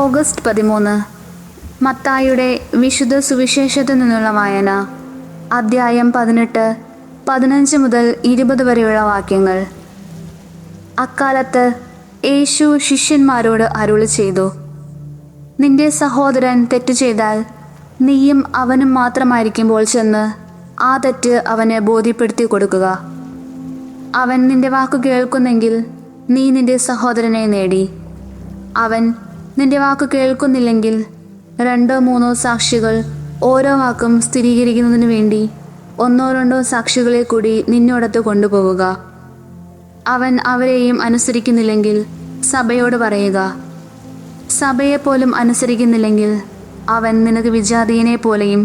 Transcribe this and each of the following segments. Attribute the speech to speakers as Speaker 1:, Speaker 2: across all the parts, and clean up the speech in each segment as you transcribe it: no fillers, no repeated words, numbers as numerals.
Speaker 1: August 13 മത്തായിയുടെ വിശുദ്ധ സുവിശേഷത്തിൽ നിന്നുള്ള വായന. അദ്ധ്യായം 18, 15 മുതൽ 20 വരെയുള്ള വാക്യങ്ങൾ. അക്കാലത്ത് യേശു ശിഷ്യന്മാരോട് അരുളി ചെയ്തു, നിന്റെ സഹോദരൻ തെറ്റ് ചെയ്താൽ നീയും അവനും മാത്രമായിരിക്കുമ്പോൾ ചെന്ന് ആ തെറ്റ് അവന് ബോധ്യപ്പെടുത്തി കൊടുക്കുക. അവൻ നിന്റെ വാക്കു കേൾക്കുന്നെങ്കിൽ നീ നിന്റെ സഹോദരനെ നേടി. അവൻ നിന്റെ വാക്കു കേൾക്കുന്നില്ലെങ്കിൽ 2-3 സാക്ഷികൾ ഓരോ വാക്കും സ്ഥിരീകരിക്കുന്നതിനു വേണ്ടി 1-2 സാക്ഷികളെ കൂടി നിന്നോടത്ത് കൊണ്ടുപോവുക. അവൻ അവരെയും അനുസരിക്കുന്നില്ലെങ്കിൽ സഭയോട് പറയുക. സഭയെപ്പോലും അനുസരിക്കുന്നില്ലെങ്കിൽ അവൻ നിനക്ക് വിജാതീയനെ പോലെയും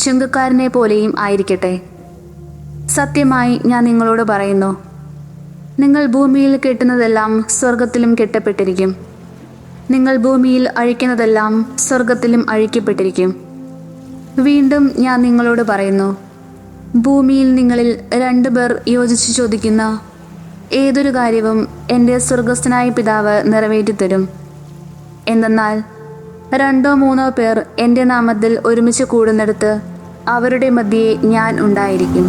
Speaker 1: ചുങ്കക്കാരനെ പോലെയും ആയിരിക്കട്ടെ. സത്യമായി ഞാൻ നിങ്ങളോട് പറയുന്നു, നിങ്ങൾ ഭൂമിയിൽ കെട്ടുന്നതെല്ലാം സ്വർഗത്തിലും കെട്ടപ്പെട്ടിരിക്കും, നിങ്ങൾ ഭൂമിയിൽ അഴിക്കുന്നതെല്ലാം സ്വർഗത്തിലും അഴിക്കപ്പെട്ടിരിക്കും. വീണ്ടും ഞാൻ നിങ്ങളോട് പറയുന്നു, ഭൂമിയിൽ നിങ്ങളിൽ 2 പേർ യോജിച്ച് ചോദിക്കുന്ന ഏതൊരു കാര്യവും എൻ്റെ സ്വർഗസ്ഥനായ പിതാവ് നിറവേറ്റിത്തരും. എന്തെന്നാൽ 2-3 പേർ എൻ്റെ നാമത്തിൽ ഒരുമിച്ച് കൂടുന്നിടത്ത് അവരുടെ മധ്യേ ഞാൻ ഉണ്ടായിരിക്കും.